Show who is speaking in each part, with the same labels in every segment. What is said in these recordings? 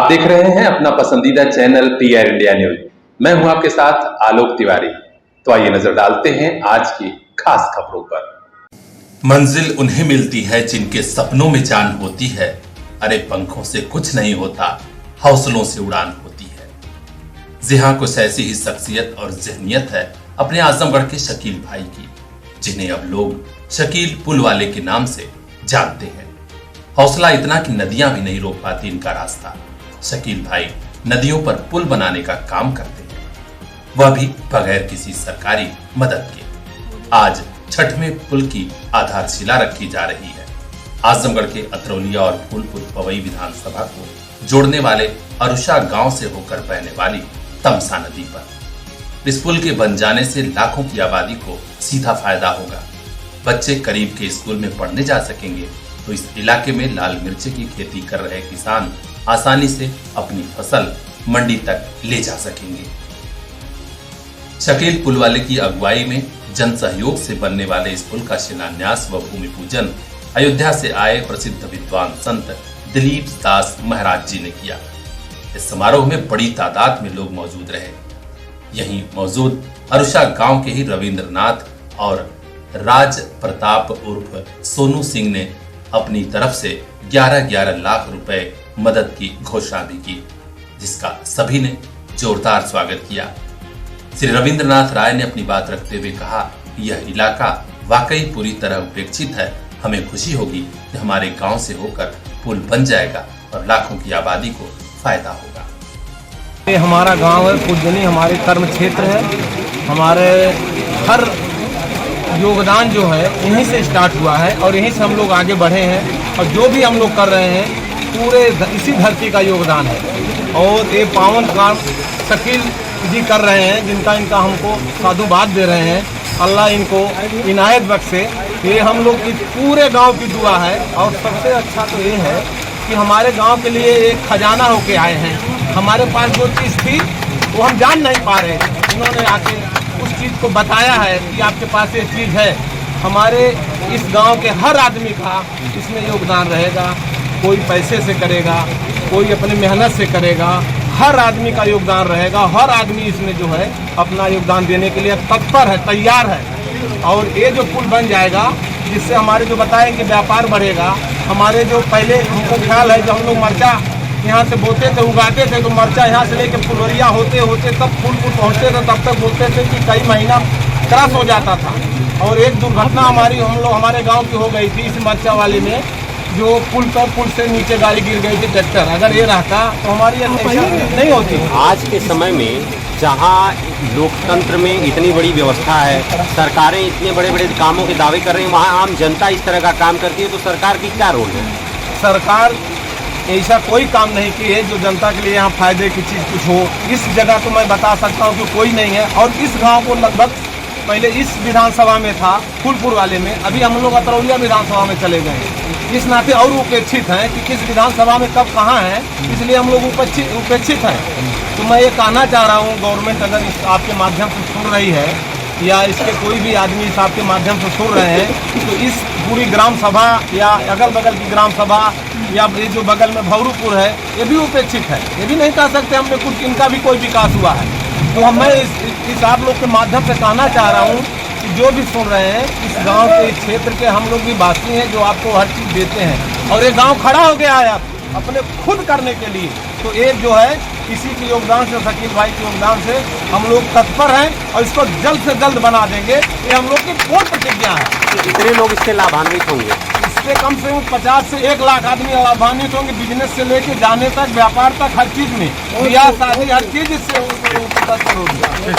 Speaker 1: आप देख रहे हैं अपना पसंदीदा चैनल PR इंडिया न्यूज। मैं हूं आपके साथ आलोक तिवारी। तो आइए नजर डालते हैं आज की खास खबरों पर।
Speaker 2: मंजिल उन्हें मिलती है जिनके सपनों में जान होती है। अरे पंखों से कुछ नहीं होता, हौसलों से उड़ान होती है। जी हां, कुछ ऐसी ही शख्सियत और जहनियत है अपने आजमगढ़ के शकील भाई की, जिन्हें अब लोग शकील पुल वाले के नाम से जानते हैं। हौसला इतना कि नदियां भी नहीं रोक पाती इनका रास्ता। शकील भाई नदियों पर पुल बनाने का काम करते हैं, वह भी बगैर किसी सरकारी मदद के। आज छठवें पुल की आधारशिला रखी जा रही है आजमगढ़ के अतरौलिया और फूलपुर पवई विधानसभा को जोड़ने वाले अरुषा गांव से होकर बहने वाली तमसा नदी पर। इस पुल के बन जाने से लाखों की आबादी को सीधा फायदा होगा। बच्चे करीब के स्कूल में पढ़ने जा सकेंगे, तो इस इलाके में लाल मिर्च की खेती कर रहे किसान आसानी से अपनी फसल मंडी तक ले जा सकेंगे। शकील पुल वाले की अगुवाई में जन सहयोग से बनने वाले इस पुल का शिलान्यास व भूमि पूजन अयोध्या से आए प्रसिद्ध विद्वान संत दिलीप दास महाराज जी ने किया। इस समारोह में बड़ी तादाद में लोग मौजूद रहे। यहीं मौजूद अरुषा गांव के ही रविंद्रनाथ और राज प्रताप उर्फ सोनू सिंह ने अपनी तरफ से 11-11 लाख रुपए मदद की घोषणा भी की, जिसका सभी ने जोरदार स्वागत किया। श्री रविंद्रनाथ राय ने अपनी बात रखते हुए कहा, यह इलाका वाकई पूरी तरह उपेक्षित है। हमें खुशी होगी कि हमारे गांव से होकर पुल बन जाएगा और लाखों की आबादी को फायदा होगा।
Speaker 3: ये हमारा गांव है पूजनी, हमारे कर्म क्षेत्र है। हमारे हर योगदान जो है यहीं से स्टार्ट हुआ है और यहीं से हम लोग आगे बढ़े हैं। और जो भी हम लोग कर रहे हैं पूरे इसी धरती का योगदान है। और ये पावन काम शकील जी कर रहे हैं, जिनका इनका हमको साधुवाद दे रहे हैं। अल्लाह इनको इनायत बख्शे। ये हम लोग की पूरे गांव की दुआ है। और सबसे अच्छा तो ये है कि हमारे गांव के लिए एक खजाना होके आए हैं। हमारे पास जो चीज़ थी वो हम जान नहीं पा रहे थे, उन्होंने आके उस चीज़ को बताया है कि आपके पास ये चीज़ है। हमारे इस गांव के हर आदमी का इसमें योगदान रहेगा। कोई पैसे से करेगा, कोई अपनी मेहनत से करेगा, हर आदमी का योगदान रहेगा। हर आदमी इसमें जो है अपना योगदान देने के लिए तत्पर है, तैयार है। और ये जो पुल बन जाएगा, जिससे हमारे जो बताएं कि व्यापार बढ़ेगा। हमारे जो पहले हमको ख्याल है, जब हम लोग मर्चा यहाँ से बोते थे, उगाते थे, तो मर्चा यहाँ से लेके फुलवरिया होते होते तब फूलपुर पहुँचते थे, तब तक बोलते थे कि कई महीना क्रॉस हो जाता था। और एक दुर्घटना हमारे गांव की हो गई थी इस मर्चा वाले में, जो पुल से नीचे गाड़ी गिर गई थी ट्रैक्टर। अगर ये रहता तो हमारी नहीं होती।
Speaker 4: आज के समय में जहाँ लोकतंत्र में इतनी बड़ी व्यवस्था है, सरकारें इतने बड़े बड़े कामों के दावे कर रही हैं, वहाँ आम जनता इस तरह का काम करती है, तो सरकार की क्या रोल है?
Speaker 3: सरकार ऐसा कोई काम नहीं की है जो जनता के लिए यहाँ फायदे की चीज़ कुछ हो। इस जगह तो मैं बता सकता हूँ कि कोई नहीं है। और इस गांव को लगभग पहले इस विधानसभा में था, फूलपुर वाले में। अभी हम लोग अतरौलिया विधानसभा में चले गए। इस नाते और उपेक्षित हैं कि किस विधानसभा में कब कहाँ है, इसलिए हम लोग उपेक्षित हैं। तो मैं ये कहना चाह रहा हूँ, गवर्नमेंट अगर इस आपके माध्यम से सुन रही है, या इसके कोई भी आदमी इस आपके माध्यम से सुन रहे हैं, तो इस पूरी ग्राम सभा या अगल बगल की ग्राम सभा या ये जो बगल में भौरूपुर है, ये भी उपेक्षित है। ये भी नहीं कह सकते हमने कुछ इनका भी कोई विकास हुआ है। तो मैं इस आप लोग के माध्यम से कहना चाह रहा हूँ कि जो भी सुन रहे हैं, इस गांव के क्षेत्र के हम लोग भी वासी हैं जो आपको हर चीज़ देते हैं। और ये गांव खड़ा हो गया है अपने खुद करने के लिए। तो एक जो है इसी के योगदान से, शकील भाई के योगदान से हम लोग तत्पर हैं और इसको जल्द से जल्द बना देंगे। ये हम लोग की पूर्ण प्रतिज्ञा है।
Speaker 4: कितने लोग इससे लाभान्वित होंगे?
Speaker 3: इससे कम से कम 50 से 1 लाख आदमी लाभान्वित होंगे। बिजनेस से लेके जाने तक, व्यापार तक, हर चीज में, ब्याह शादी हर चीज इससे तत्पर होगी।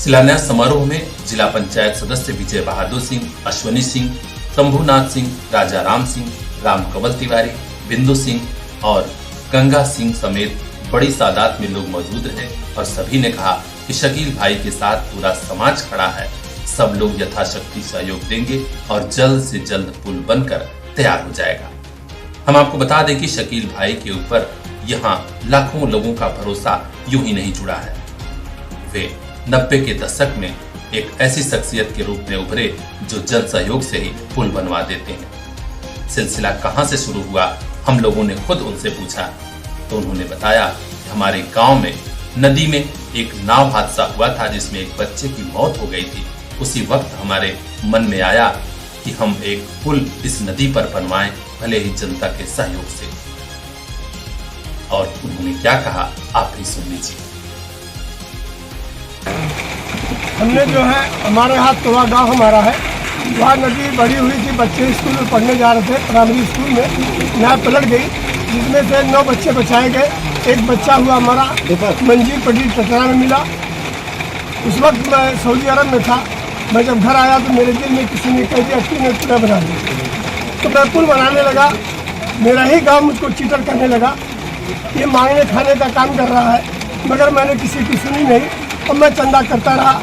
Speaker 2: शिलान्यास समारोह में जिला पंचायत सदस्य विजय बहादुर सिंह, अश्वनी सिंह, शंभुनाथ सिंह, राजा राम सिंह, राम कंवल तिवारी, बिंदु सिंह और गंगा सिंह समेत बड़ी तादाद में लोग मौजूद रहे। और सभी ने कहा कि शकील भाई के साथ पूरा समाज खड़ा है। सब लोग यथाशक्ति सहयोग देंगे और जल्द से जल्द पुल बनकर तैयार हो जाएगा। हम आपको बता दें कि शकील भाई के ऊपर यहाँ लाखों लोगों का भरोसा यूं ही नहीं जुड़ा है। वे 90 के दशक में एक ऐसी शख्सियत के रूप में उभरे जो जन सहयोग से ही पुल बनवा देते हैं। सिलसिला कहां से शुरू हुआ, हम लोगों ने खुद उनसे पूछा। तो उन्होंने बताया कि हमारे गांव में नदी में एक नाव हादसा हुआ था जिसमें एक बच्चे की मौत हो गई थी। उसी वक्त हमारे मन में आया कि हम एक पुल इस नदी पर बनवाएं, भले ही जनता के सहयोग से। और उन्होंने क्या कहा आप भी सुन लीजिए।
Speaker 5: हमने जो है हमारे हाथ तोड़ा गाँव हमारा है, वहाँ नदी बढ़ी हुई थी, बच्चे स्कूल में पढ़ने जा रहे थे, प्राइमरी स्कूल में नाव पलट गई, जिसमें से 9 बच्चे बचाए गए। एक बच्चा हुआ हमारा मंजीर पट्टी टटरा में मिला। उस वक्त मैं सऊदी अरब में था। मैं जब घर आया तो मेरे दिल में किसी ने कह दिया कि मैं पुल बना दिया। तो मैं पुल बनाने लगा, मेरा ही गाँव मुझको चीटर करने लगा, ये मांगने खाने का काम कर रहा है, मगर मैंने किसी की सुनी नहीं और मैं चंदा करता रहा।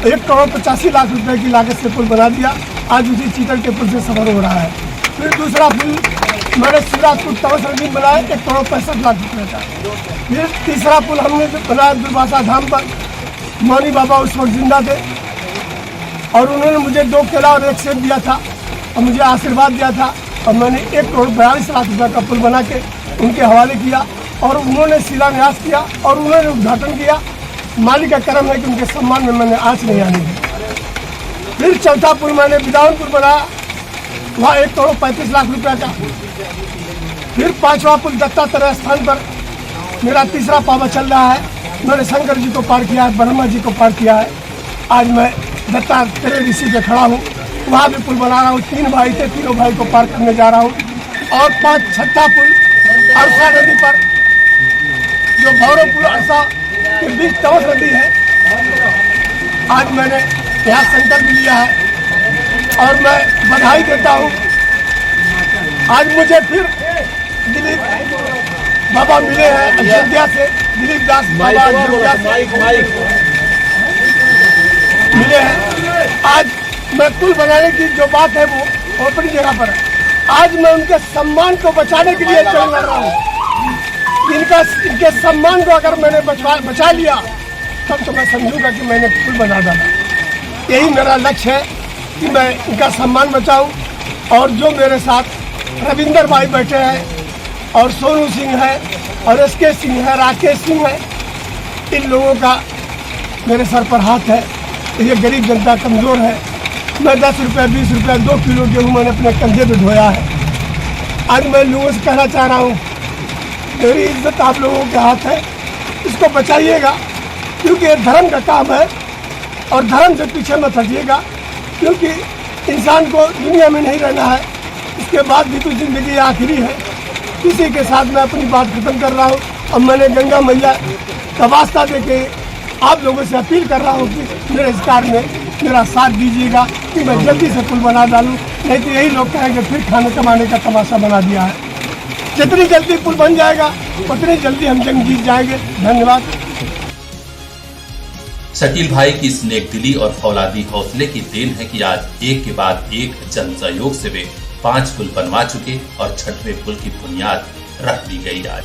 Speaker 5: 1,85,00,000 रुपए की लागत से पुल बना दिया। आज उसी चीटर के पुल से सफर हो रहा है। फिर दूसरा पुल मैंने शिवराजपुर तवस नदी बनाया 1,65,00,000 रुपये का। फिर तीसरा पुल हमने बनाया दुर्वासा धाम पर। मौनी बाबा उस वक्त जिंदा थे और उन्होंने मुझे 2 केला और 1 सेब दिया था और मुझे आशीर्वाद दिया था और मैंने 1,42,00,000 रुपये का पुल बना के उनके हवाले किया और उन्होंने शिलान्यास किया और उन्होंने उद्घाटन किया। मालिक का कर्म है कि उनके सम्मान में मैंने आँच नहीं आने दी। फिर चौथा पुल मैंने बिदाउनपुर बनाया, वहाँ 1,35,00,000 रुपये का। फिर 5वां पुल दत्तात्रेय स्थान पर मेरा तीसरा पावा चल रहा है। मैंने शंकर जी को पार किया है, ब्रह्मा जी को पार किया है। आज मैं दत्तात्रेय ऋषि पे खड़ा हूँ, वहाँ भी पुल बना रहा हूँ। 3 भाई थे, तीनों भाई को पार करने जा रहा हूँ। और 6ठा पुल अरसा नदी पर, जो भौरवपुर अरसा के बीच तवस नदी है, आज मैंने यहाँ संकल्प लिया है और मैं बधाई देता हूँ। आज मुझे फिर दिलीप बाबा मिले हैं अयोध्या से, दिलीप दास बाबा अयोध्या से मिले हैं। आज मैं पुल बनाने की जो बात है वो अपनी जगह पर है। आज मैं उनके सम्मान को बचाने के लिए चल रहा हूँ। इनके सम्मान को अगर मैंने बचा लिया तब तो मैं समझूंगा कि मैंने पुल बना डाला। यही मेरा लक्ष्य है कि मैं इनका सम्मान बचाऊं। और जो मेरे साथ रविंदर भाई बैठे हैं और सोनू सिंह है और SK सिंह है, राकेश सिंह है, इन लोगों का मेरे सर पर हाथ है। ये गरीब जनता कमज़ोर है। मैं 10 रुपये 20 रुपये 2 किलो गेहूँ मैंने अपने कंधे पे ढोया है। आज मैं लोगों से कहना चाह रहा हूँ, मेरी इज्जत आप लोगों के हाथ है, इसको बचाइएगा, क्योंकि ये धर्म का काम है और धर्म से पीछे मत हटिएगा, क्योंकि इंसान को दुनिया में नहीं रहना है, इसके बाद भी तो जिंदगी आखिरी है। इसी के साथ मैं अपनी बात खत्म कर रहा हूँ। अब मैंने गंगा मैया का वास्ता देके आप लोगों से अपील कर रहा हूँ कि मेरे इस कार्य में मेरा साथ दीजिएगा कि मैं जल्दी से पुल बना डालूँ, नहीं तो यही लोग कहेंगे फिर खाने कमाने का तमाशा बना दिया है। जितनी जल्दी पुल बन जाएगा उतनी जल्दी हम जंग जीत जाएंगे। धन्यवाद।
Speaker 2: शकील भाई की इस नेकदिली और फौलादी हौसले की देन है कि आज एक के बाद एक जन सहयोग से वे 5 पुल बनवा चुके और 6वें पुल की बुनियाद रख दी गई। आज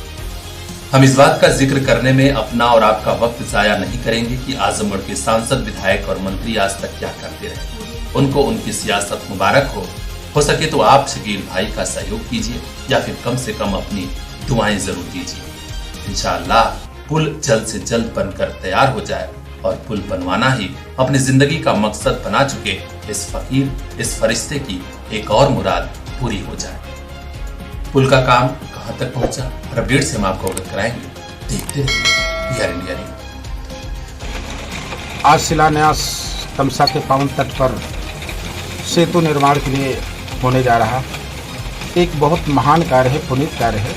Speaker 2: हम इस बात का जिक्र करने में अपना और आपका वक्त जाया नहीं करेंगे कि आजमगढ़ के सांसद, विधायक और मंत्री आज तक क्या करते रहे। उनको उनकी सियासत मुबारक हो सके तो आप शकील भाई का सहयोग कीजिए या फिर कम से कम अपनी दुआएं जरूर दीजिए। इंशाअल्लाह पुल जल्द से जल्द बनकर तैयार हो जाए और पुल बनवाना ही अपनी जिंदगी का मकसद बना चुके इस फकीर, इस फरिश्ते की एक और मुराद पूरी हो जाए। पुल का काम कहां तक पहुंचा और अपडेट से हम आपको अवगत कराएंगे। देखते रहिए PR इंडिया न्यूज।
Speaker 6: आज शिलान्यास तमसा के पावन तट पर सेतु निर्माण के लिए होने जा रहा। एक बहुत महान कार्य है, पुनीत कार्य है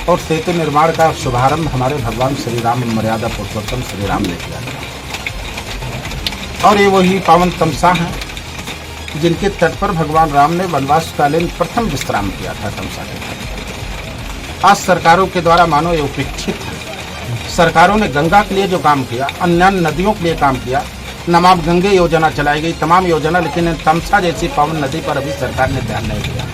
Speaker 6: और सेतु निर्माण का शुभारंभ हमारे भगवान श्री राम, मर्यादा पुरुषोत्तम श्री राम ने किया और ये वही पावन तमसा हैं जिनके तट पर भगवान राम ने वनवास कालीन प्रथम विश्राम किया था। तमसा के तट आज सरकारों के द्वारा मानो ये उपेक्षित है। सरकारों ने गंगा के लिए जो काम किया, अन्य नदियों के लिए काम किया, नमामि गंगे योजना चलाई गई, तमाम योजना, लेकिन तमसा जैसी पावन नदी पर अभी सरकार ने ध्यान नहीं दिया।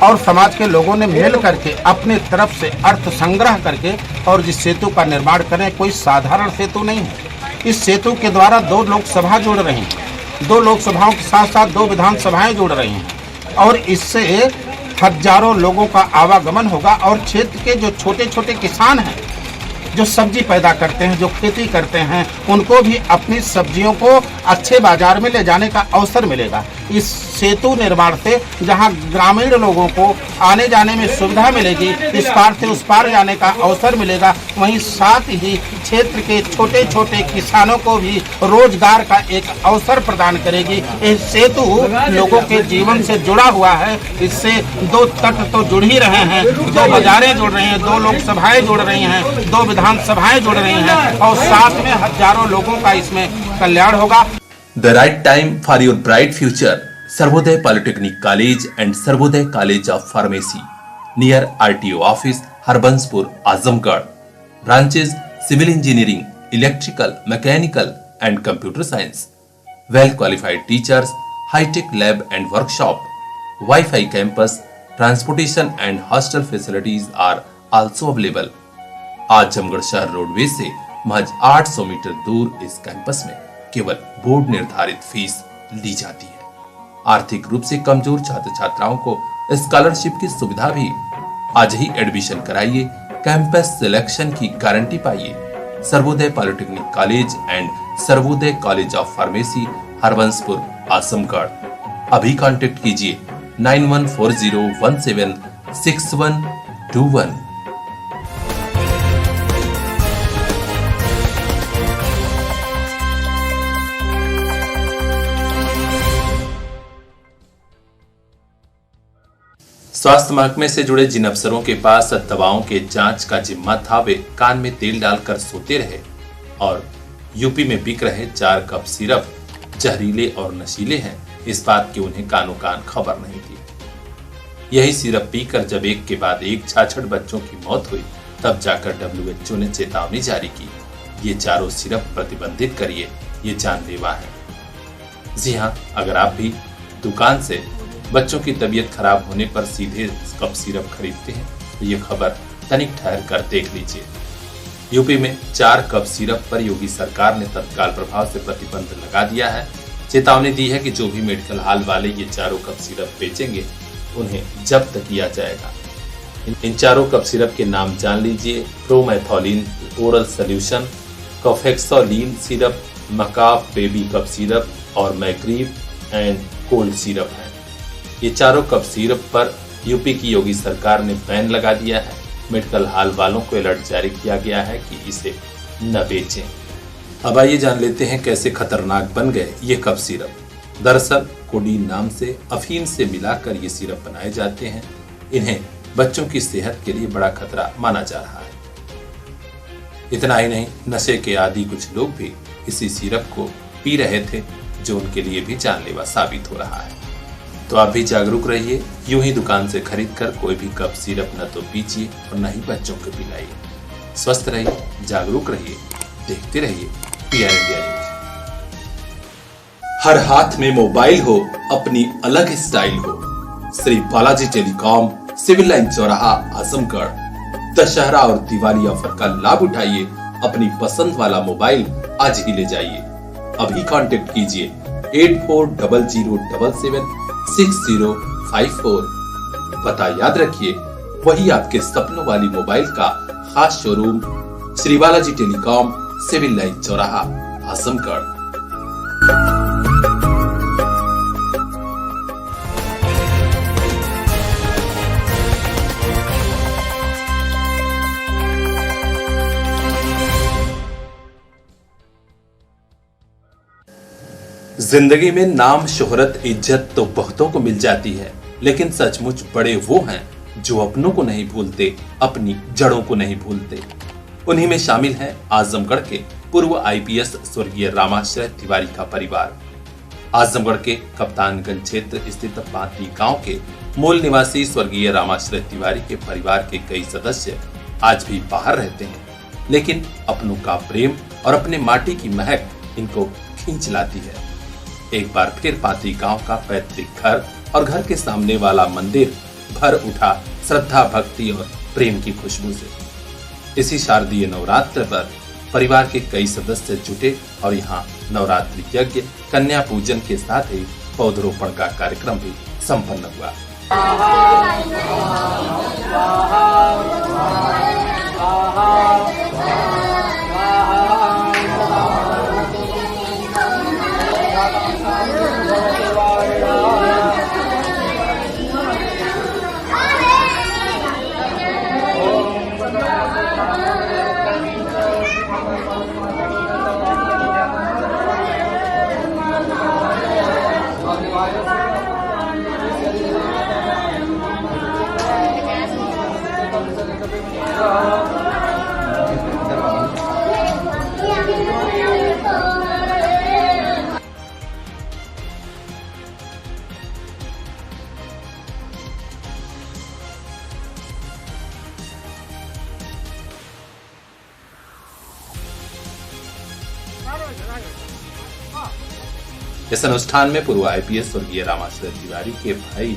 Speaker 6: और समाज के लोगों ने मिल करके अपने तरफ से अर्थ संग्रह करके और जिस सेतु का निर्माण करें, कोई साधारण सेतु नहीं है। इस सेतु के द्वारा 2 लोकसभा जुड़ रही हैं, 2 लोकसभाओं के साथ साथ 2 विधानसभाएं जुड़ रही हैं और इससे हजारों लोगों का आवागमन होगा और क्षेत्र के जो छोटे छोटे किसान हैं, जो सब्जी पैदा करते हैं, जो खेती करते हैं, उनको भी अपनी सब्जियों को अच्छे बाजार में ले जाने का अवसर मिलेगा। इस सेतु निर्माण से जहां ग्रामीण लोगों को आने जाने में सुविधा मिलेगी, इस पार से उस पार जाने का अवसर मिलेगा, वहीं साथ ही क्षेत्र के छोटे छोटे किसानों को भी रोजगार का एक अवसर प्रदान करेगी। ये सेतु लोगों के जीवन से जुड़ा हुआ है। इससे दो तट तो जुड़ ही रहे हैं, दो बाजारें जुड़ रही हैं, दो लोकसभाएं जुड़ रही हैं, दो विधानसभाएं जुड़ रही हैं और साथ में हजारों लोगों का इसमें कल्याण होगा।
Speaker 2: The right time for your bright future. Sarvodaya Polytechnic College and Sarvodaya College of Pharmacy near RTO office, Harbanspur, Azamgarh. Branches: Civil Engineering, Electrical, Mechanical and Computer Science. Well qualified teachers, high-tech lab and workshop, Wi-Fi campus, transportation and hostel facilities are also available. Azamgarh शहर roadways से महज 800 metre दूर इस campus में केवल board निर्धारित fees ली जाती है। आर्थिक रूप से कमजोर छात्र छात्राओं को स्कॉलरशिप की सुविधा भी। आज ही एडमिशन कराइए, कैंपस सिलेक्शन की गारंटी पाइए। Sarvodaya polytechnic college and Sarvodaya college of pharmacy, Harbanspur, Azamgarh. अभी कांटेक्ट कीजिए 9140176121। स्वास्थ्य महकमे से जुड़े जिन अफसरों के पास दवाओं के जांच का जिम्मा था, वे कान में तेल डालकर सोते रहे और यूपी में बिक रहे 4 कप सिरप जहरीले और नशीले हैं, इस बात की उन्हें कानो कान खबर नहीं थी। यही सिरप पीकर जब एक के बाद एक 66 बच्चों की मौत हुई, तब जाकर WHO ने चेतावनी जारी की, ये चारों सिरप प्रतिबंधित करिए, ये जानलेवा है। जी हाँ, अगर आप भी दुकान से बच्चों की तबीयत खराब होने पर सीधे कप सिरप खरीदते हैं तो ये खबर तनिक ठहर कर देख लीजिए। यूपी में 4 कप सिरप पर योगी सरकार ने तत्काल प्रभाव से प्रतिबंध लगा दिया है। चेतावनी दी है कि जो भी मेडिकल हॉल वाले ये चारों कप सिरप बेचेंगे उन्हें जब्त किया जाएगा। इन चारों कप सिरप के नाम जान लीजिए: प्रोमेथोलिन ओरल सोल्यूशन, कॉफेक्सोलिन सिरप, मकाफ बेबी कप सिरप और मैक्रीव एंड कोल्ड सिरप है। ये चारों कप सिरप पर यूपी की योगी सरकार ने बैन लगा दिया है। मेडिकल हॉल वालों को अलर्ट जारी किया गया है कि इसे न बेचें। अब आइए जान लेते हैं कैसे खतरनाक बन गए ये कप सिरप। दरअसल कोडीन नाम से अफीम से मिलाकर ये सिरप बनाए जाते हैं। इन्हें बच्चों की सेहत के लिए बड़ा खतरा माना जा रहा है। इतना ही नहीं, नशे के आदी कुछ लोग भी इसी सिरप को पी रहे थे, जो उनके लिए भी जानलेवा साबित हो रहा है। तो आप भी जागरूक रहिए, यूं ही दुकान से खरीदकर कोई भी कप सिरप न तो पीजिए और न ही बच्चों को पिलाइए। स्वस्थ रहिए, जागरूक रहिए, देखते रहिए PR इंडिया न्यूज। हर हाथ में मोबाइल हो, अपनी अलग स्टाइल हो। Shri Balaji telecom, civil line चौराहा, आजमगढ़। दशहरा और दिवाली ऑफर का लाभ उठाइए। अपनी पसंद वाला मोबाइल आज ही ले जाइए। अभी कांटेक्ट कीजिए 8400776054। पता याद रखिए, वही आपके सपनों वाली मोबाइल का खास showroom Shri Balaji telecom, civil line चौराहा, आजमगढ़। जिंदगी में नाम, शोहरत, इज्जत तो बहुतों को मिल जाती है, लेकिन सचमुच बड़े वो हैं जो अपनों को नहीं भूलते, अपनी जड़ों को नहीं भूलते। उन्हीं में शामिल है आजमगढ़ के पूर्व IPS स्वर्गीय रामाश्रय तिवारी का परिवार। आजमगढ़ के कप्तानगंज क्षेत्र स्थित पाती गांव के मूल निवासी स्वर्गीय रामाश्रय तिवारी के परिवार के कई सदस्य आज भी बाहर रहते हैं, लेकिन अपनों का प्रेम और अपने माटी की महक इनको खींच लाती है। एक बार फिर पाती गांव का पैतृक घर और घर के सामने वाला मंदिर भर उठा श्रद्धा, भक्ति और प्रेम की खुशबू से। इसी शारदीय नवरात्र पर परिवार के कई सदस्य जुटे और यहाँ नवरात्रि यज्ञ, कन्या पूजन के साथ ही पौधरोपण का कार्यक्रम भी संपन्न हुआ। इस अनुष्ठान में पूर्व आईपीएस स्वर्गीय रामाश्रय तिवारी के भाई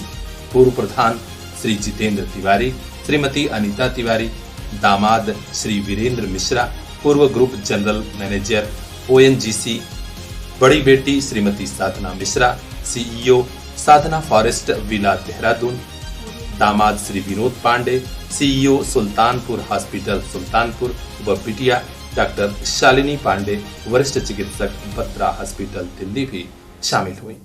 Speaker 2: पूर्व प्रधान श्री जितेंद्र तिवारी, श्रीमती अनीता तिवारी, दामाद श्री वीरेंद्र मिश्रा, पूर्व ग्रुप जनरल मैनेजर ओएनजीसी, बड़ी बेटी श्रीमती साधना मिश्रा, सीईओ साधना फॉरेस्ट विला देहरादून, दामाद श्री विनोद पांडे, सीईओ सुल्तानपुर हॉस्पिटल सुल्तानपुर व बिटिया डॉक्टर शालिनी पांडे, वरिष्ठ चिकित्सक बत्रा हॉस्पिटल दिल्ली भी शामिल हुई।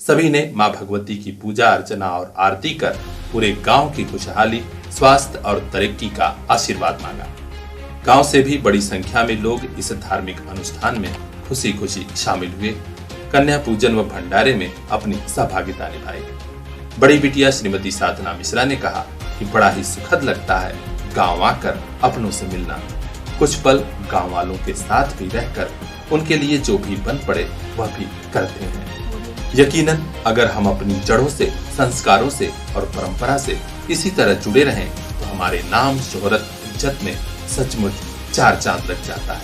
Speaker 2: सभी ने मां भगवती की पूजा अर्चना और आरती कर पूरे गांव की खुशहाली, स्वास्थ्य और तरक्की का आशीर्वाद मांगा। गांव से भी बड़ी संख्या में लोग इस धार्मिक अनुष्ठान में खुशी खुशी शामिल हुए। कन्या पूजन व भंडारे में अपनी सहभागिता निभाई। बड़ी बिटिया श्रीमती साधना मिश्रा ने कहा कि बड़ा ही सुखद लगता है गांव आकर अपनों से मिलना। कुछ पल गांव वालों के साथ भी रहकर उनके लिए जो भी बन पड़े वह भी करते हैं। यकीनन अगर हम अपनी जड़ों से, संस्कारों से और परंपरा से इसी तरह जुड़े रहें तो हमारे नाम, शोहरत, इज्जत में सचमुच 4 चांद लग जाता है।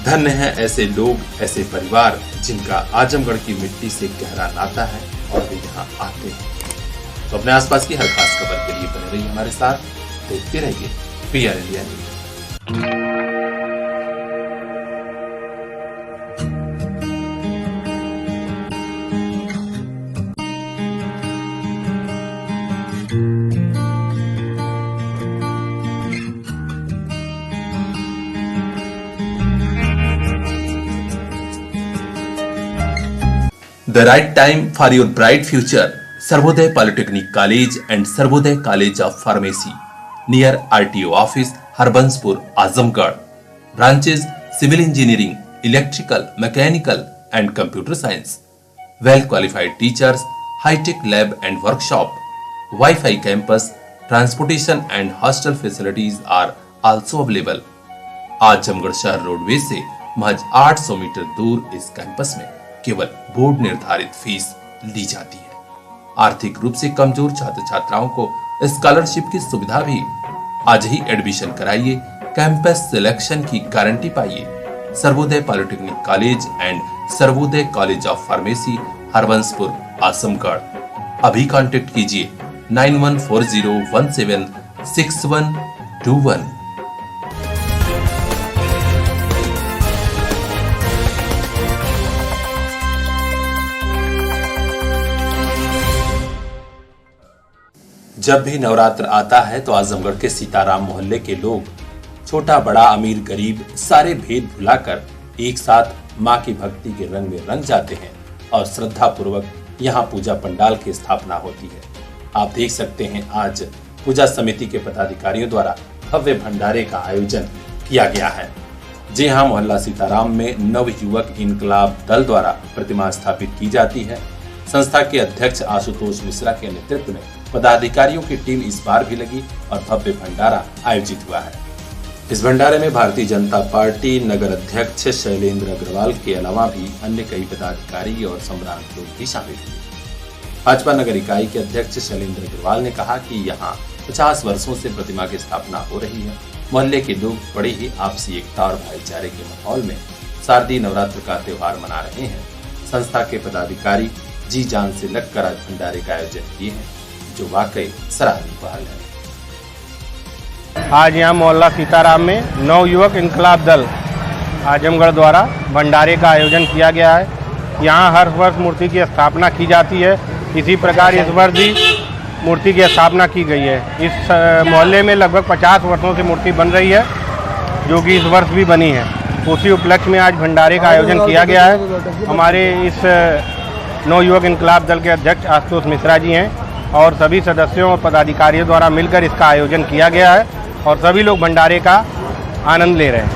Speaker 2: धन्य है ऐसे लोग, ऐसे परिवार जिनका आजमगढ़ की मिट्टी से गहरा नाता है और वे यहाँ आते हैं। तो अपने आसपास की हर खास खबर के लिए बने रहिए हमारे साथ, देखते रहिए PR India news. The right time for your bright future. Sarvodaya Polytechnic College and Sarvodaya College of Pharmacy near RTO office, Harbanspur, Azamgarh. Branches: Civil Engineering, Electrical, Mechanical and Computer Science. Well qualified teachers, high-tech lab and workshop, Wi-Fi campus, transportation and hostel facilities are also available. Azamgarh शहर roadways से महज 800 metre दूर इस campus में केवल board निर्धारित fees ली जाती है। आर्थिक रूप से कमजोर छात्र छात्राओं को स्कॉलरशिप की सुविधा भी। आज ही एडमिशन कराइए, कैंपस सिलेक्शन की गारंटी पाइए। Sarvodaya polytechnic college and Sarvodaya college of pharmacy, Harbanspur, Azamgarh. अभी कांटेक्ट कीजिए 9140176121। जब भी नवरात्र आता है तो आजमगढ़ के सीताराम मोहल्ले के लोग, छोटा बड़ा, अमीर गरीब, सारे भेद भुलाकर एक साथ मां की भक्ति के रंग में रंग जाते हैं और श्रद्धा पूर्वक यहाँ पूजा पंडाल की स्थापना होती है। आप देख सकते हैं आज पूजा समिति के पदाधिकारियों द्वारा भव्य भंडारे का आयोजन किया गया है। जी हाँ, मोहल्ला सीताराम में नव युवक इनकलाब दल द्वारा प्रतिमा स्थापित की जाती है। संस्था के अध्यक्ष आशुतोष मिश्रा के नेतृत्व में पदाधिकारियों की टीम इस बार भी लगी और भव्य भंडारा आयोजित हुआ है। इस भंडारे में भारतीय जनता पार्टी नगर अध्यक्ष शैलेंद्र अग्रवाल के अलावा भी अन्य कई पदाधिकारी और सम्रांत लोग भी शामिल हुए। भाजपा नगर इकाई के अध्यक्ष शैलेंद्र अग्रवाल ने कहा कि यहाँ 50 वर्षों से प्रतिमा की स्थापना हो रही है। मोहल्ले के लोग बड़ी ही आपसी एकता और भाईचारे के माहौल में शारदीय नवरात्र का त्योहार मना रहे हैं। संस्था के पदाधिकारी जी जान से लगकर आज भंडारे का आयोजन किए हैं, जो वाकई सराहनीय पहल है।
Speaker 3: आज यहाँ मोहल्ला सीताराम में नव युवक इनकलाब दल आजमगढ़ द्वारा भंडारे का आयोजन किया गया है। यहाँ हर वर्ष मूर्ति की स्थापना की जाती है। इसी प्रकार इस वर्ष भी मूर्ति की स्थापना की गई है। इस मोहल्ले में लगभग 50 वर्षों से मूर्ति बन रही है, जो कि इस वर्ष भी बनी है। उसी उपलक्ष्य में आज भंडारे का आयोजन किया गया है। हमारे इस नवयुवक इंकलाब दल के अध्यक्ष आशुतोष मिश्रा जी हैं और सभी सदस्यों और पदाधिकारियों द्वारा मिलकर इसका आयोजन किया गया है और सभी लोग भंडारे का आनंद ले रहे हैं।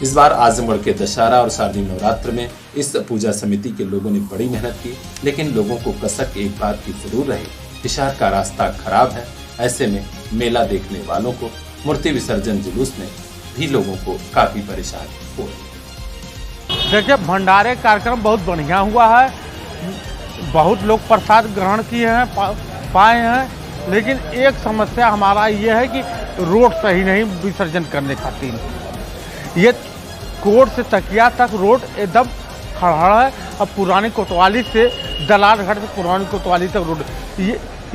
Speaker 2: इस बार आजमगढ़ के दशहरा और शारदीय नवरात्र में इस पूजा समिति के लोगों ने बड़ी मेहनत की, लेकिन लोगों को कसक एक बात की जरूर रही कि शहर का रास्ता खराब है। ऐसे में मेला देखने वालों को मूर्ति विसर्जन जुलूस में भी लोगों को काफी परेशानी हो रही।
Speaker 7: देखिए, भंडारे कार्यक्रम बहुत बढ़िया हुआ है, बहुत लोग प्रसाद ग्रहण किए हैं, पाए हैं, लेकिन एक समस्या हमारा ये है कि रोड सही नहीं विसर्जन करने खातिर। ये कोट से तकिया तक रोड एकदम खड़ा है और पुरानी कोतवाली से दलाल घाट से पुरानी कोतवाली तक रोड,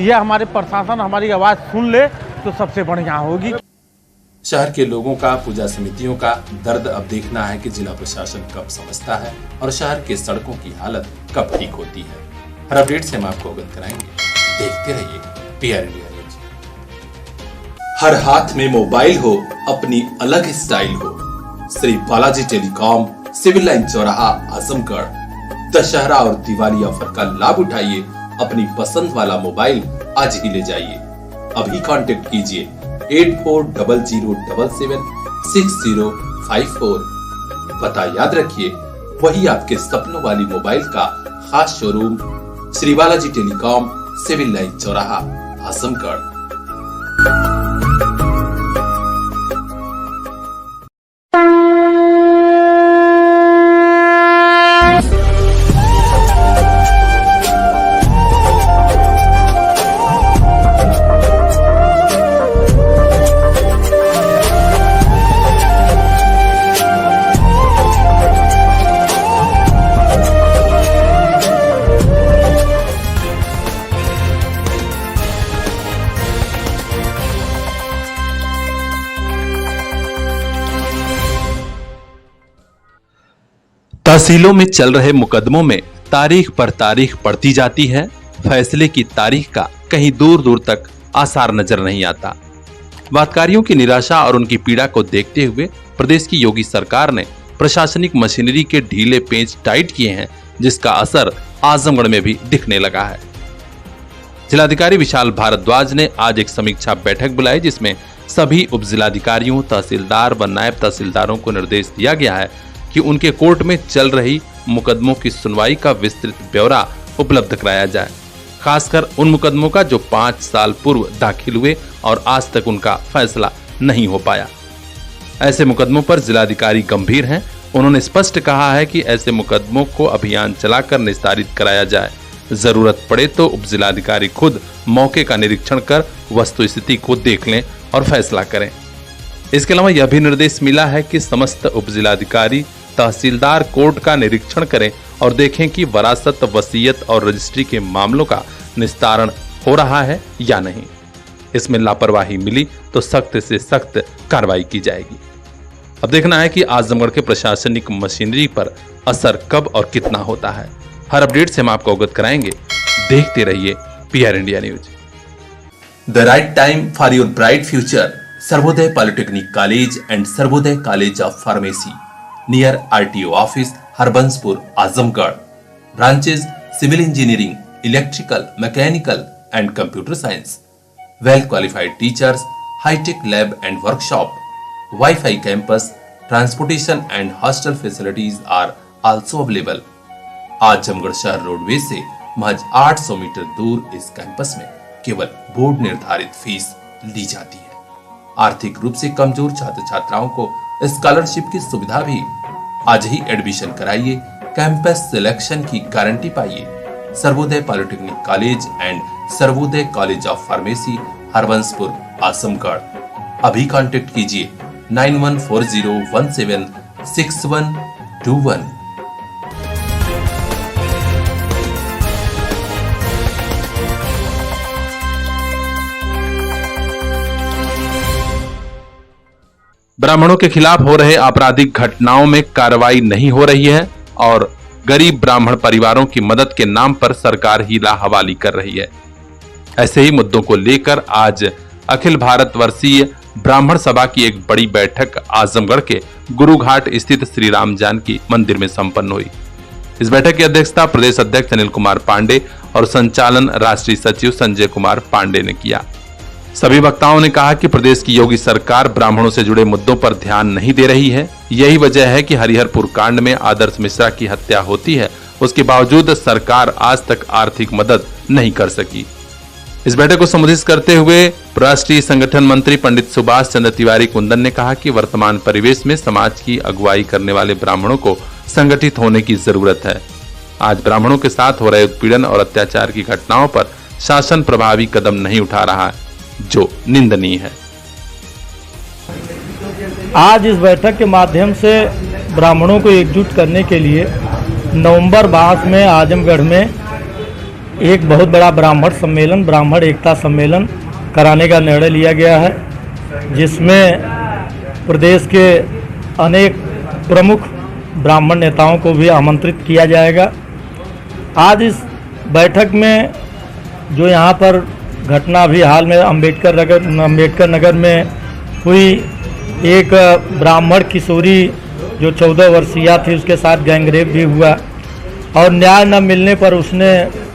Speaker 7: ये हमारे प्रशासन हमारी आवाज़ सुन ले तो सबसे बढ़िया होगी।
Speaker 2: शहर के लोगों का, पूजा समितियों का दर्द अब देखना है कि जिला प्रशासन कब समझता है और शहर के सड़कों की हालत कब ठीक होती है। हर अपडेट से हम आपको अवगत कराएंगे। देखते रहिए PR इंडिया न्यूज। हर हाथ में मोबाइल हो, अपनी अलग स्टाइल हो। Shri Balaji telecom, civil line चौराहा, आजमगढ़। दशहरा और दिवाली ऑफर का लाभ उठाइए। अपनी पसंद वाला मोबाइल आज ही ले जाइए। अभी कांटेक्ट कीजिए 8400776054। पता याद रखिए, वही आपके सपनों वाली मोबाइल का खास showroom Shri Balaji telecom, civil line चौराहा, आजमगढ़। तहसीलों में चल रहे मुकदमों में तारीख पर तारीख पड़ती जाती है। फैसले की तारीख का कहीं दूर दूर तक आसार नजर नहीं आता। वादकारियों की निराशा और उनकी पीड़ा को देखते हुए प्रदेश की योगी सरकार ने प्रशासनिक मशीनरी के ढीले पेंच टाइट किए हैं, जिसका असर आजमगढ़ में भी दिखने लगा है। जिलाधिकारी विशाल भारद्वाज ने आज एक समीक्षा बैठक बुलाई, जिसमें सभी उपजिलाधिकारियों, तहसीलदार व नायब तहसीलदारों को निर्देश दिया गया है कि उनके कोर्ट में चल रही मुकदमों की सुनवाई का विस्तृत ब्यौरा उपलब्ध कराया जाए, खासकर उन मुकदमों का जो 5 साल पूर्व दाखिल हुए और आज तक उनका फैसला नहीं हो पाया। ऐसे मुकदमों पर जिलाधिकारी गंभीर हैं। उन्होंने स्पष्ट कहा है कि ऐसे मुकदमों को अभियान चलाकर निस्तारित कराया जाए। जरूरत पड़े तो उपजिलाधिकारी खुद मौके का निरीक्षण कर वस्तुस्थिति को देख लें और फैसला करें। इसके अलावा यह भी निर्देश मिला है कि समस्त उपजिलाधिकारी, तहसीलदार कोर्ट का निरीक्षण करें और देखें कि वरासत, वसीयत और रजिस्ट्री के मामलों का निस्तारण हो रहा है या नहीं। इसमें लापरवाही मिली तो सख्त से सख्त कार्रवाई की जाएगी। अब देखना है कि आजमगढ़ के प्रशासनिक मशीनरी पर असर कब और कितना होता है। हर अपडेट से हम आपको अवगत कराएंगे। देखते रहिए PR India news. The right time for your bright future. Sarvodaya polytechnic college and Sarvodaya college of pharmacy near RTO office, Harbanspur, Azamgarh. Branches civil engineering, electrical, mechanical and computer science. Well qualified teachers, hi tech lab and workshop, wifi campus, transportation and hostel facilities are also available. Azamgarh शहर roadways से महज 800 metre दूर इस campus में केवल board निर्धारित fees ली जाती है। आर्थिक रूप से कमजोर छात्र छात्राओं को स्कॉलरशिप की सुविधा भी। आज ही एडमिशन कराइए, कैंपस सिलेक्शन की गारंटी पाइए। Sarvodaya polytechnic college and Sarvodaya college of pharmacy, Harbanspur, Azamgarh. अभी कांटेक्ट कीजिए 9140176121। ब्राह्मणों के खिलाफ हो रहे आपराधिक घटनाओं में कार्रवाई नहीं हो रही है और गरीब ब्राह्मण परिवारों की मदद के नाम पर सरकार हीला हवाली कर रही है। ऐसे ही मुद्दों को लेकर आज अखिल भारतवर्षीय ब्राह्मण सभा की एक बड़ी बैठक आजमगढ़ के गुरुघाट स्थित श्री राम जानकी मंदिर में संपन्न हुई। इस बैठक की अध्यक्षता प्रदेश अध्यक्ष अनिल कुमार पांडे और संचालन राष्ट्रीय सचिव संजय कुमार पांडे ने किया। सभी वक्ताओं ने कहा कि प्रदेश की योगी सरकार ब्राह्मणों से जुड़े मुद्दों पर ध्यान नहीं दे रही है। यही वजह है कि हरिहरपुर कांड में आदर्श मिश्रा की हत्या होती है, उसके बावजूद सरकार आज तक आर्थिक मदद नहीं कर सकी। इस बैठक को संबोधित करते हुए राष्ट्रीय संगठन मंत्री पंडित सुभाष चंद्र तिवारी कुंदन ने कहा कि वर्तमान परिवेश में समाज की अगुवाई करने वाले ब्राह्मणों को संगठित होने की जरूरत है। आज ब्राह्मणों के साथ हो रहे उत्पीड़न और अत्याचार की घटनाओं पर शासन प्रभावी कदम नहीं उठा रहा है, जो निंदनीय है।
Speaker 8: आज इस बैठक के माध्यम से ब्राह्मणों को एकजुट करने के लिए नवंबर मास में आजमगढ़ में एक बहुत बड़ा ब्राह्मण सम्मेलन, ब्राह्मण एकता सम्मेलन कराने का निर्णय लिया गया है, जिसमें प्रदेश के अनेक प्रमुख ब्राह्मण नेताओं को भी आमंत्रित किया जाएगा। आज इस बैठक में जो यहाँ पर घटना अभी हाल में अम्बेडकर नगर में हुई, एक ब्राह्मण किशोरी जो 14 वर्षीय थी, उसके साथ गैंगरेप भी हुआ और न्याय न मिलने पर उसने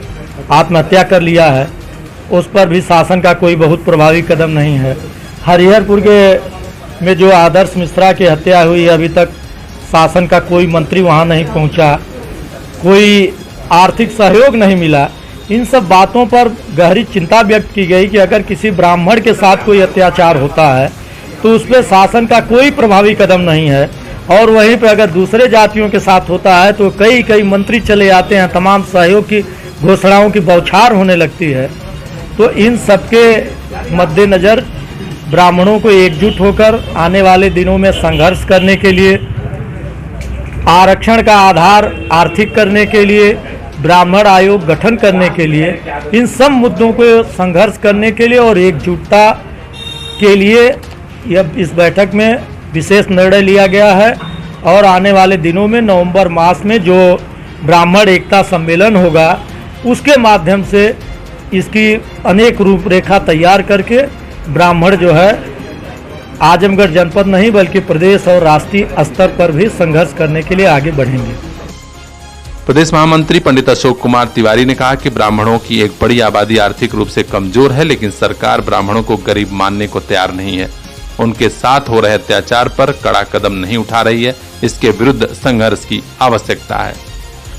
Speaker 8: आत्महत्या कर लिया है, उस पर भी शासन का कोई बहुत प्रभावी कदम नहीं है। हरिहरपुर के में जो आदर्श मिश्रा की हत्या हुई, अभी तक शासन का कोई मंत्री वहां नहीं पहुंचा, कोई आर्थिक सहयोग नहीं मिला। इन सब बातों पर गहरी चिंता व्यक्त की गई कि अगर किसी ब्राह्मण के साथ कोई अत्याचार होता है तो उस पर शासन का कोई प्रभावी कदम नहीं है, और वहीं पर अगर दूसरे जातियों के साथ होता है तो कई मंत्री चले आते हैं, तमाम सहयोग की घोषणाओं की बौछार होने लगती है। तो इन सबके मद्देनज़र ब्राह्मणों को एकजुट होकर आने वाले दिनों में संघर्ष करने के लिए, आरक्षण का आधार आर्थिक करने के लिए, ब्राह्मण आयोग गठन करने के लिए, इन सब मुद्दों को संघर्ष करने के लिए और एकजुटता के लिए यह इस बैठक में विशेष निर्णय लिया गया है। और आने वाले दिनों में नवंबर मास में जो ब्राह्मण एकता सम्मेलन होगा, उसके माध्यम से इसकी अनेक रूपरेखा तैयार करके ब्राह्मण जो है आजमगढ़ जनपद नहीं बल्कि प्रदेश और राष्ट्रीय स्तर पर भी संघर्ष करने के लिए आगे बढ़ेंगे।
Speaker 2: प्रदेश महामंत्री पंडित अशोक कुमार तिवारी ने कहा कि ब्राह्मणों की एक बड़ी आबादी आर्थिक रूप से कमजोर है, लेकिन सरकार ब्राह्मणों को गरीब मानने को तैयार नहीं है। उनके साथ हो रहे अत्याचार पर कड़ा कदम नहीं उठा रही है, इसके विरुद्ध संघर्ष की आवश्यकता है।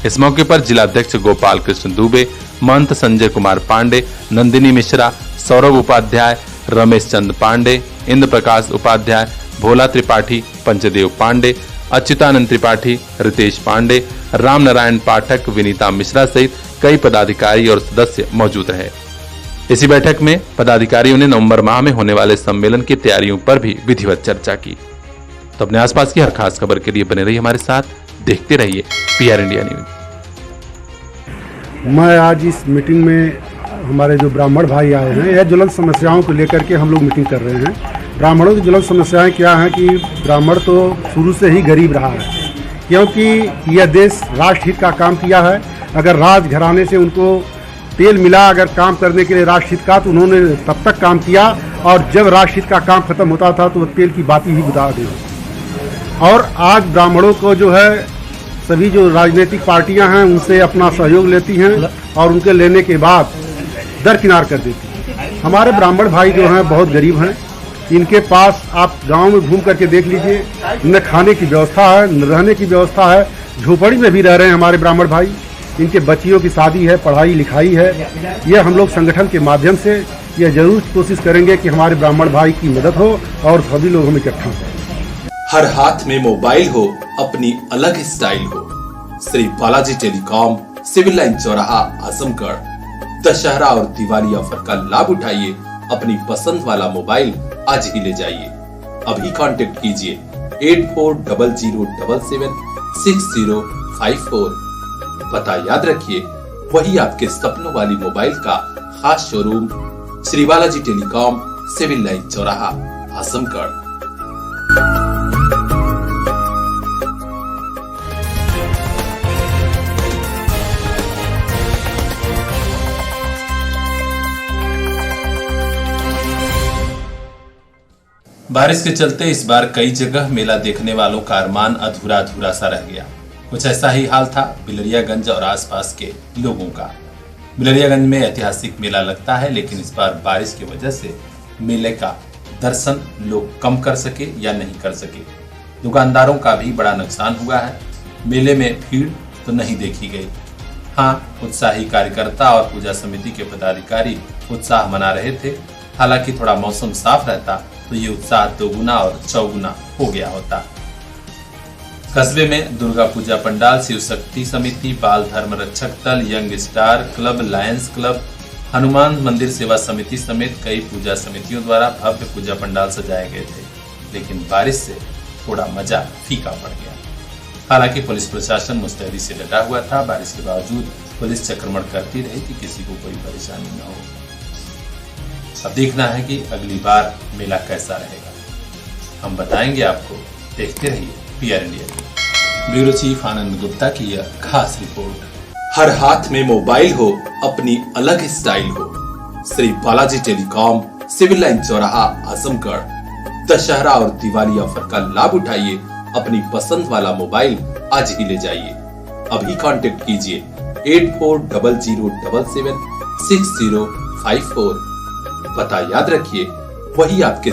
Speaker 2: इस मौके पर जिलाध्यक्ष गोपाल कृष्ण दुबे, महंत संजय कुमार पांडे, नंदिनी मिश्रा, सौरभ उपाध्याय, रमेश चंद पांडे, इंद्र प्रकाश उपाध्याय, भोला त्रिपाठी, पंचदेव पांडे, अच्युतानंद त्रिपाठी, रितेश पांडे, राम नारायण पाठक, विनीता मिश्रा सहित कई पदाधिकारी और सदस्य मौजूद रहे। इसी बैठक में पदाधिकारियों ने नवंबर माह में होने वाले सम्मेलन की तैयारियों पर भी विधिवत चर्चा की। तो अपने आसपास की हर खास खबर के लिए बने रहिए हमारे साथ, देखते रहिए PR इंडिया न्यूज।
Speaker 9: मैं आज इस मीटिंग में हमारे जो ब्राह्मण भाई आए हैं, यह ज्वलंत समस्याओं को लेकर के हम लोग मीटिंग कर रहे हैं। ब्राह्मणों की ज्वलंत समस्याएं क्या हैं कि ब्राह्मण तो शुरू से ही गरीब रहा है, क्योंकि यह देश राष्ट्रहित का काम किया है। अगर राजघराने से उनको तेल मिला अगर काम करने के लिए राष्ट्रहित का, तो उन्होंने तब तक काम किया, और जब राष्ट्रहित का काम खत्म होता था तो तेल की बात ही बुझा दी। और आज ब्राह्मणों को जो है सभी जो राजनीतिक पार्टियां हैं उनसे अपना सहयोग लेती हैं और उनके लेने के बाद दरकिनार कर देती हैं। हमारे ब्राह्मण भाई जो हैं बहुत गरीब हैं, इनके पास आप गांव में घूम करके देख लीजिए, न खाने की व्यवस्था है, न रहने की व्यवस्था है, झोपड़ी में भी रह रहे हैं हमारे ब्राह्मण भाई। इनके बच्चियों की शादी है, पढ़ाई लिखाई है। यह हम लोग संगठन के माध्यम से यह जरूर कोशिश करेंगे कि हमारे ब्राह्मण भाई की मदद हो और सभी लोग हम इकट्ठा हों।
Speaker 2: हर हाथ में मोबाइल हो, अपनी अलग स्टाइल हो। Shri Balaji telecom, civil line चौराहा, आजमगढ़। दशहरा और दिवाली ऑफर का लाभ उठाइए, अपनी पसंद वाला मोबाइल आज ही ले जाइए। अभी कांटेक्ट कीजिए 8400776054। पता याद रखिए, वही आपके सपनों वाली मोबाइल का खास showroom Shri Balaji telecom, civil line चौराहा, आजमगढ़। बारिश के चलते इस बार कई जगह मेला देखने वालों का अरमान अधूरा अधूरा सा रह गया। कुछ ऐसा ही हाल था बिलरियागंज और आसपास के लोगों का। बिलरियागंज में ऐतिहासिक मेला लगता है, लेकिन इस बार बारिश की वजह से मेले का दर्शन लोग कम कर सके या नहीं कर सके। दुकानदारों का भी बड़ा नुकसान हुआ है। मेले में भीड़ तो नहीं देखी गई। हाँ, उत्साही कार्यकर्ता और पूजा समिति के पदाधिकारी उत्साह मना रहे थे। हालांकि थोड़ा मौसम साफ रहता तो ये उत्साह दोगुना और चौगुना हो गया होता। कस्बे में दुर्गा पूजा पंडाल, शिव शक्ति समिति, बाल धर्म रक्षक दल, young star club, Lions club, Hanuman मंदिर सेवा समिति समेत कई पूजा समितियों द्वारा भव्य पूजा पंडाल सजाए गए थे, लेकिन बारिश से थोड़ा मजा फीका पड़ गया। हालांकि पुलिस प्रशासन मुस्तैदी से डटा हुआ था। बारिश के बावजूद पुलिस चक्रमण करती रही कि किसी को कोई परेशानी न हो। अब देखना है कि अगली बार मेला कैसा रहेगा। हम बताएंगे आपको। देखते रहिए PR इंडिया। ब्यूरो चीफ आनंद गुप्ता की यह खास रिपोर्ट।
Speaker 10: हर हाथ में मोबाइल हो, अपनी अलग स्टाइल हो। Shri Balaji telecom, civil line चौराहा, आजमगढ़। दशहरा और दिवाली ऑफर का लाभ उठाइए। अपनी पसंद वाला मोबाइल आज ही ले जाइए। अभी कांटेक्ट कीजिए 8400776054। पता याद रखिए, वही आपके